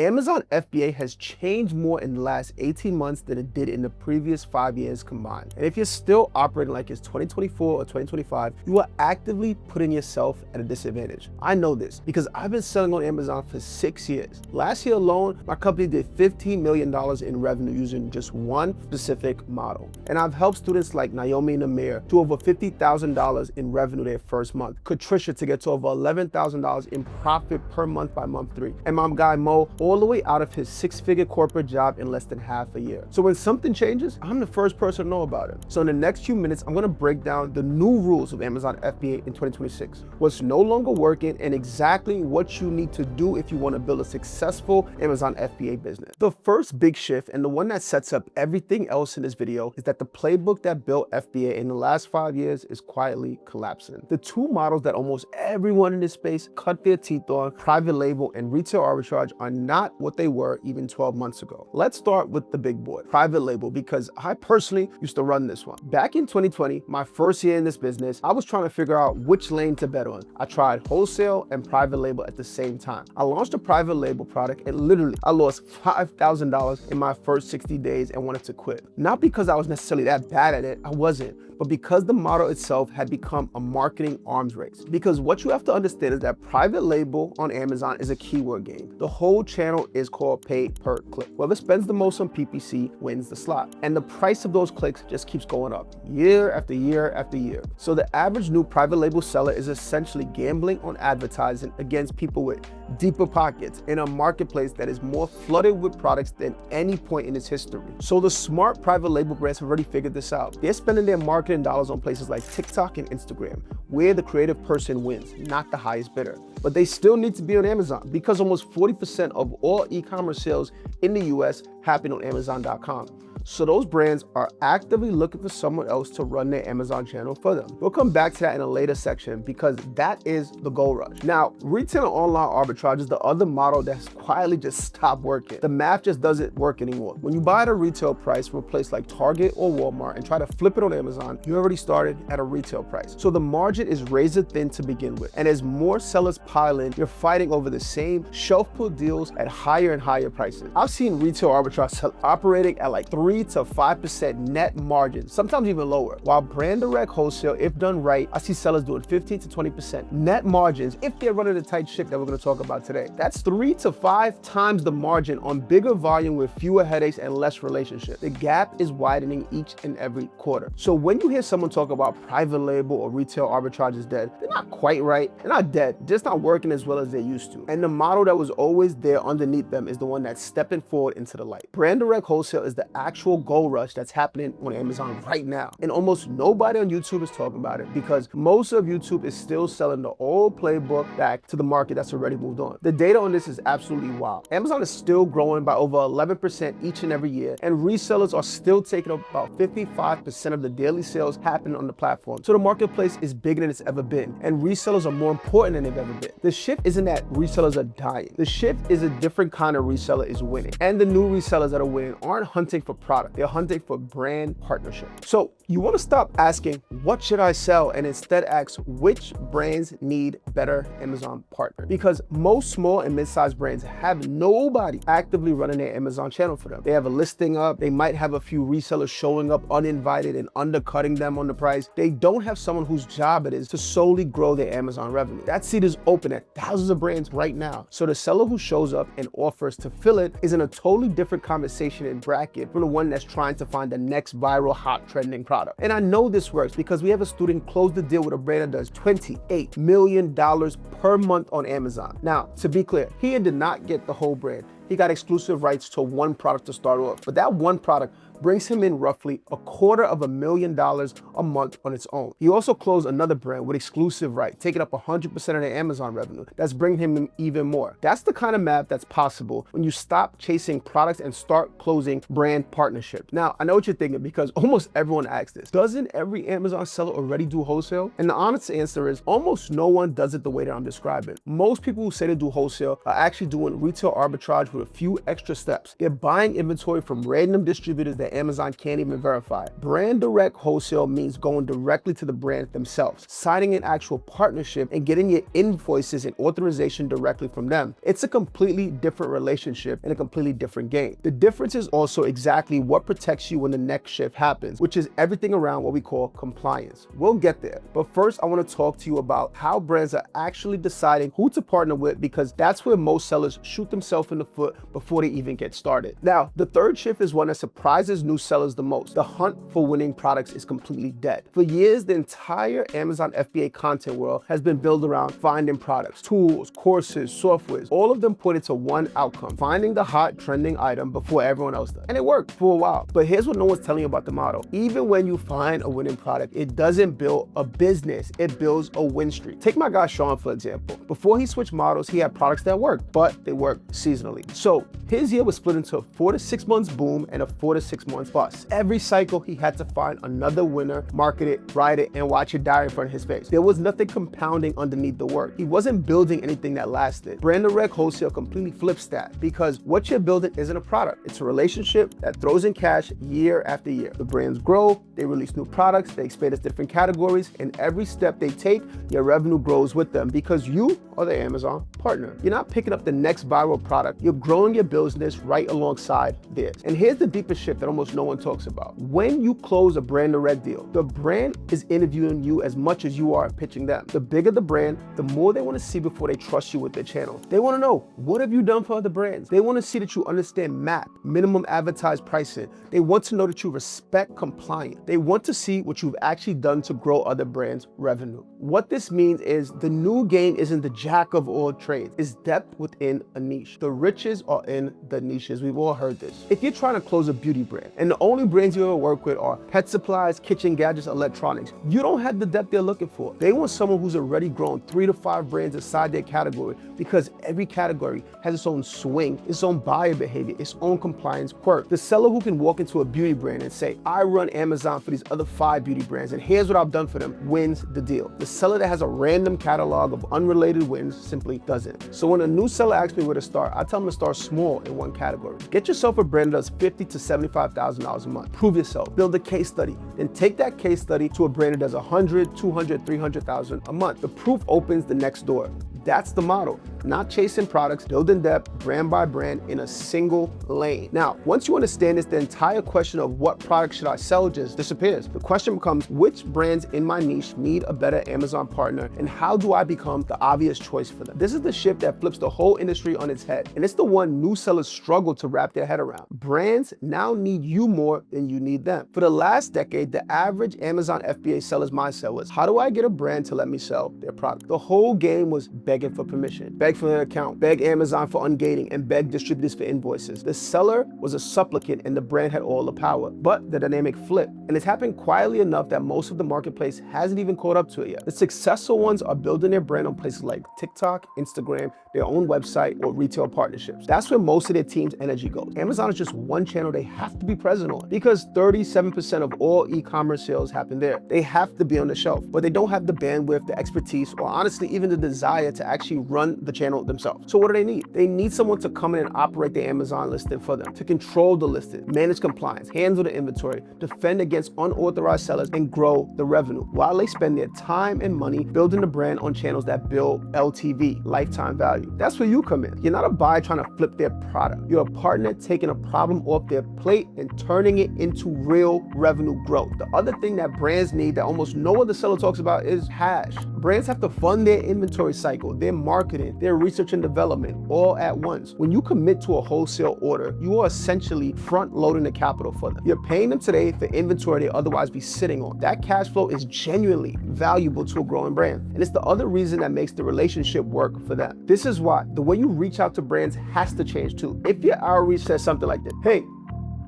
Amazon FBA has changed more in the last 18 months than it did in the previous 5 years combined. And if you're still operating like it's 2024 or 2025, you are actively putting yourself at a disadvantage. I know this because I've been selling on Amazon for 6 years. Last year alone, my company did $15 million in revenue using just one specific model. And I've helped students like Naomi and Amir to over $50,000 in revenue their first month, Katricia to get to over $11,000 in profit per month by month 3, and my guy Mo all the way out of his 6-figure corporate job in less than half a year. So when something changes, I'm the first person to know about it. So in the next few minutes, I'm gonna break down the new rules of Amazon FBA in 2026, what's no longer working, and exactly what you need to do if you wanna build a successful Amazon FBA business. The first big shift, and the one that sets up everything else in this video, is that the playbook that built FBA in the last 5 years is quietly collapsing. The two models that almost everyone in this space cut their teeth on, private label and retail arbitrage, are not what they were even 12 months ago. Let's start with the big boy, private label, because I personally used to run this one. Back in 2020, my first year in this business, I was trying to figure out which lane to bet on. I tried wholesale and private label at the same time. I launched a private label product and literally I lost $5,000 in my first 60 days and wanted to quit. Not because I was necessarily that bad at it, I wasn't, but because the model itself had become a marketing arms race. Because what you have to understand is that private label on Amazon is a keyword game. The whole channel is called pay per click. Whoever spends the most on PPC wins the slot. And the price of those clicks just keeps going up year after year after year. So the average new private label seller is essentially gambling on advertising against people with deeper pockets in a marketplace that is more flooded with products than any point in its history. So the smart private label brands have already figured this out. They're spending their marketing dollars on places like TikTok and Instagram, where the creative person wins, not the highest bidder. But they still need to be on Amazon because almost 40% of all e-commerce sales in the US happen on Amazon.com. So those brands are actively looking for someone else to run their Amazon channel for them. We'll come back to that in a later section because that is the gold rush. Now, retail and online arbitrage is the other model that's quietly just stopped working. The math just doesn't work anymore. When you buy at a retail price from a place like Target or Walmart and try to flip it on Amazon, you already started at a retail price. So the margin is razor thin to begin with. And as more sellers pile in, you're fighting over the same shelf pull deals at higher and higher prices. I've seen retail arbitrage operating at like 3 to 5% net margin, sometimes even lower. While brand direct wholesale, if done right, I see sellers doing 15 to 20% net margins if they're running a tight ship that we're going to talk about today. That's 3 to 5 times the margin on bigger volume with fewer headaches and less relationship. The gap is widening each and every quarter. So when you hear someone talk about private label or retail arbitrage is dead, they're not quite right. They're not dead, just not working as well as they used to. And the model that was always there underneath them is the one that's stepping forward into the light. Brand direct wholesale is the actual gold rush that's happening on Amazon right now. And almost nobody on YouTube is talking about it because most of YouTube is still selling the old playbook back to the market that's already moved on. The data on this is absolutely wild. Amazon is still growing by over 11% each and every year, and resellers are still taking up about 55% of the daily sales happening on the platform. So the marketplace is bigger than it's ever been, and resellers are more important than they've ever been. The shift isn't that resellers are dying. The shift is a different kind of reseller is winning. And the new resellers that are winning aren't hunting for product. They're hunting for brand partnership. So you want to stop asking, what should I sell? And instead ask, which brands need better Amazon partner? Because most small and mid-sized brands have nobody actively running their Amazon channel for them. They have a listing up. They might have a few resellers showing up uninvited and undercutting them on the price. They don't have someone whose job it is to solely grow their Amazon revenue. That seat is open at thousands of brands right now. So the seller who shows up and offers to fill it is in a totally different conversation and bracket from the one that's trying to find the next viral hot trending product. And I know this works because we have a student close the deal with a brand that does $28 million per month on Amazon. Now, to be clear, he did not get the whole brand. He got exclusive rights to one product to start off, but that one product brings him in roughly $250,000 a month on its own. He also closed another brand with exclusive right, taking up 100% of their Amazon revenue. That's bringing him in even more. That's the kind of math that's possible when you stop chasing products and start closing brand partnerships. Now, I know what you're thinking because almost everyone asks this. Doesn't every Amazon seller already do wholesale? And the honest answer is almost no one does it the way that I'm describing. Most people who say they do wholesale are actually doing retail arbitrage with through a few extra steps. They're buying inventory from random distributors that Amazon can't even verify. Brand direct wholesale means going directly to the brand themselves, signing an actual partnership and getting your invoices and authorization directly from them. It's a completely different relationship and a completely different game. The difference is also exactly what protects you when the next shift happens, which is everything around what we call compliance. We'll get there, but first I want to talk to you about how brands are actually deciding who to partner with, because that's where most sellers shoot themselves in the foot before they even get started. Now, the third shift is one that surprises new sellers the most. The hunt for winning products is completely dead. For years, the entire Amazon FBA content world has been built around finding products, tools, courses, softwares. All of them pointed to one outcome: finding the hot trending item before everyone else does. And it worked for a while. But here's what no one's telling you about the model. Even when you find a winning product, it doesn't build a business, it builds a win streak. Take my guy Sean, for example. Before he switched models, he had products that worked, but they worked seasonally. So his year was split into a 4 to 6 months boom and a 4 to 6 months bust. Every cycle, he had to find another winner, market it, ride it, and watch it die in front of his face. There was nothing compounding underneath the work. He wasn't building anything that lasted. Brand direct wholesale completely flips that, because what you're building isn't a product. It's a relationship that throws in cash year after year. The brands grow, they release new products, they expand into different categories, and every step they take, your revenue grows with them, because you are the Amazon partner. You're not picking up the next viral product, you're growing your business right alongside theirs. And here's the deepest shift that almost no one talks about. When you close a brand direct deal, the brand is interviewing you as much as you are pitching them. The bigger the brand, the more they want to see before they trust you with their channel. They want to know, what have you done for other brands? They want to see that you understand MAP, minimum advertised pricing. They want to know that you respect compliance. They want to see what you've actually done to grow other brands' revenue. What this means is the new game isn't the jack of all trades, it's depth within a niche. The riches are in the niches. We've all heard this. If you're trying to close a beauty brand and the only brands you ever work with are pet supplies, kitchen gadgets, electronics, you don't have the depth they're looking for. They want someone who's already grown 3 to 5 brands inside their category, because every category has its own swing, its own buyer behavior, its own compliance quirk. The seller who can walk into a beauty brand and say, I run Amazon for these other 5 beauty brands and here's what I've done for them, wins the deal. The seller that has a random catalog of unrelated wins simply doesn't. So when a new seller asks me where to start, I tell them to start small in one category. Get yourself a brand that does $50,000 to $75,000 a month. Prove yourself, build a case study, then take that case study to a brand that does $100,000, $200,000, $300,000 a month. The proof opens the next door. That's the model. Not chasing products, building depth, brand by brand in a single lane. Now, once you understand this, the entire question of what product should I sell just disappears. The question becomes, which brands in my niche need a better Amazon partner, and how do I become the obvious choice for them? This is the shift that flips the whole industry on its head, and it's the one new sellers struggle to wrap their head around. Brands now need you more than you need them. For the last decade, the average Amazon FBA seller's mindset was, how do I get a brand to let me sell their product? The whole game was begging for permission, beg for an account, beg Amazon for ungating, and beg distributors for invoices. The seller was a supplicant and the brand had all the power. But the dynamic flipped, and it's happened quietly enough that most of the marketplace hasn't even caught up to it yet. The successful ones are building their brand on places like TikTok, Instagram, their own website, or retail partnerships. That's where most of their team's energy goes. Amazon is just one channel they have to be present on, because 37% of all e-commerce sales happen there. They have to be on the shelf, but they don't have the bandwidth, the expertise, or honestly even the desire to actually run the channel themselves. So what do they need? They need someone to come in and operate the Amazon listing for them, to control the listing, manage compliance, handle the inventory, defend against unauthorized sellers, and grow the revenue, while they spend their time and money building the brand on channels that build LTV, lifetime value. That's where you come in. You're not a buyer trying to flip their product. You're a partner taking a problem off their plate and turning it into real revenue growth. The other thing that brands need that almost no other seller talks about is cash. Brands have to fund their inventory cycle, their marketing, their research and development all at once. When you commit to a wholesale order, you are essentially front loading the capital for them. You're paying them today for inventory they otherwise be sitting on. That cash flow is genuinely valuable to a growing brand, and it's the other reason that makes the relationship work for them. This is why the way you reach out to brands has to change too. If your outreach says something like this, hey,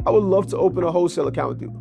I would love to open a wholesale account with you.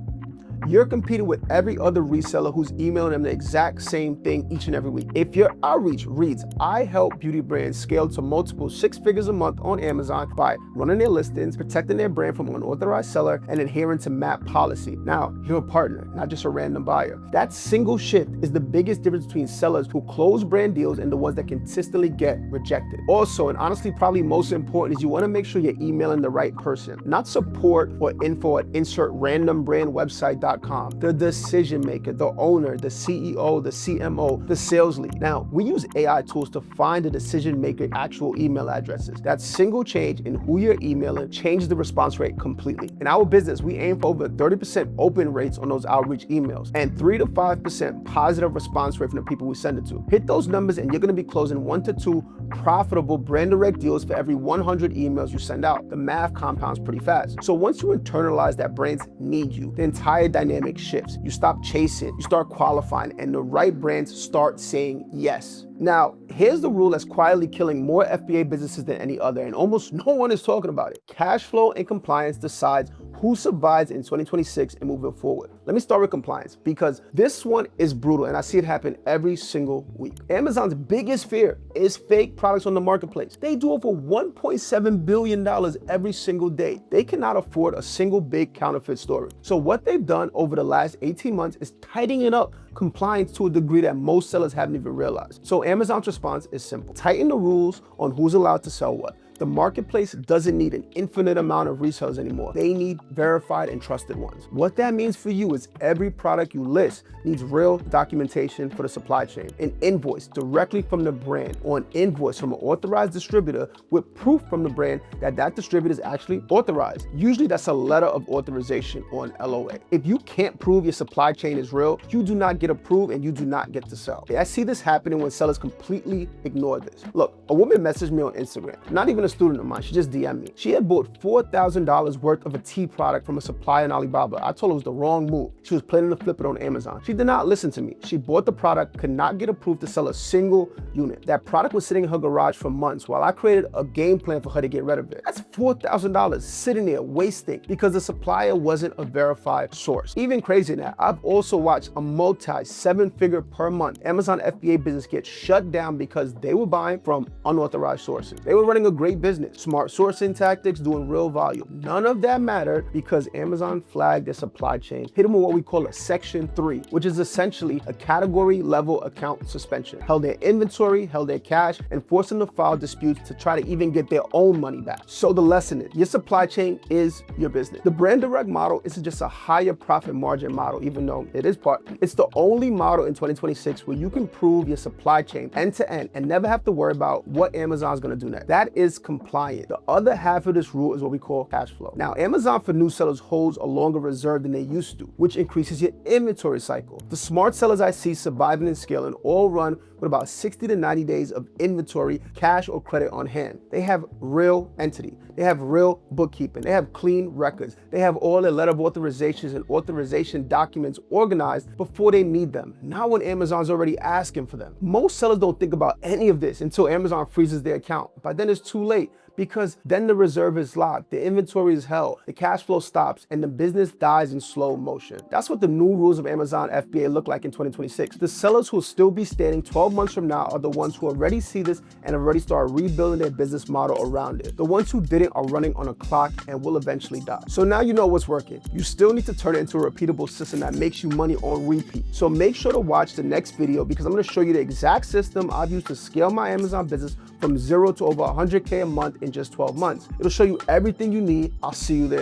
you're competing with every other reseller who's emailing them the exact same thing each and every week. If your outreach reads, I help beauty brands scale to multiple 6 figures a month on Amazon by running their listings, protecting their brand from an unauthorized seller, and adhering to MAP policy. Now, you're a partner, not just a random buyer. That single shift is the biggest difference between sellers who close brand deals and the ones that consistently get rejected. Also, and honestly probably most important, is you want to make sure you're emailing the right person, not support or info at insertrandombrandwebsite.com. The decision maker, the owner, the CEO, the CMO, the sales lead. Now, we use AI tools to find the decision maker actual email addresses. That single change in who you're emailing changes the response rate completely. In our business, we aim for over 30% open rates on those outreach emails and 3 to 5% positive response rate from the people we send it to. Hit those numbers and you're going to be closing 1 to 2 profitable brand direct deals for every 100 emails you send out. The math compounds pretty fast. So once you internalize that brands need you, the entire dynamic shifts. You stop chasing, you start qualifying, and the right brands start saying yes. Now, here's the rule that's quietly killing more FBA businesses than any other, and almost no one is talking about it. Cash flow and compliance decides who survives in 2026 and moving forward. Let me start with compliance, because this one is brutal and I see it happen every single week. Amazon's biggest fear is fake products on the marketplace. They do over $1.7 billion every single day. They cannot afford a single big counterfeit story. So what they've done over the last 18 months is tightening up compliance to a degree that most sellers haven't even realized. So Amazon's response is simple. Tighten the rules on who's allowed to sell what. The marketplace doesn't need an infinite amount of resellers anymore. They need verified and trusted ones. What that means for you is every product you list needs real documentation for the supply chain. An invoice directly from the brand, or an invoice from an authorized distributor with proof from the brand that that distributor is actually authorized. Usually that's a letter of authorization or an LOA. If you can't prove your supply chain is real, you do not get approved and you do not get to sell. I see this happening when sellers completely ignore this. Look, a woman messaged me on Instagram, not even a student of mine, she just DM'd me. She had bought $4,000 worth of a tea product from a supplier in Alibaba. I told her it was the wrong move. She was planning to flip it on Amazon. She did not listen to me. She bought the product, could not get approved to sell a single unit. That product was sitting in her garage for months while I created a game plan for her to get rid of it. That's $4,000 sitting there wasting because the supplier wasn't a verified source. Even crazier than that, I've also watched a multi-7-figure per month Amazon FBA business get shut down because they were buying from unauthorized sources. They were running a great business, smart sourcing tactics, doing real volume. None of that mattered because Amazon flagged their supply chain, hit them with what we call a Section 3, which is essentially a category level account suspension. Held their inventory, held their cash, and forced them to file disputes to try to even get their own money back. So the lesson is, your supply chain is your business. The brand direct model isn't just a higher profit margin model, even though it is part. It's the only model in 2026 where you can prove your supply chain end to end and never have to worry about what Amazon's gonna do next. That is compliant. The other half of this rule is what we call cash flow. Now, Amazon for new sellers holds a longer reserve than they used to, which increases your inventory cycle. The smart sellers I see surviving and scaling all run with about 60 to 90 days of inventory, cash or credit on hand. They have real entity. They have real bookkeeping. They have clean records. They have all their letter of authorizations and authorization documents organized before they need them, not when Amazon's already asking for them. Most sellers don't think about any of this until Amazon freezes their account. By then it's too late, because then the reserve is locked, the inventory is held, the cash flow stops, and the business dies in slow motion. That's what the new rules of Amazon FBA look like in 2026. The sellers who will still be standing 12 months from now are the ones who already see this and already start rebuilding their business model around it. The ones who didn't are running on a clock and will eventually die. So now you know what's working. You still need to turn it into a repeatable system that makes you money on repeat. So make sure to watch the next video, because I'm gonna show you the exact system I've used to scale my Amazon business from 0 to over 100K a month in just 12 months. It'll show you everything you need. I'll see you there.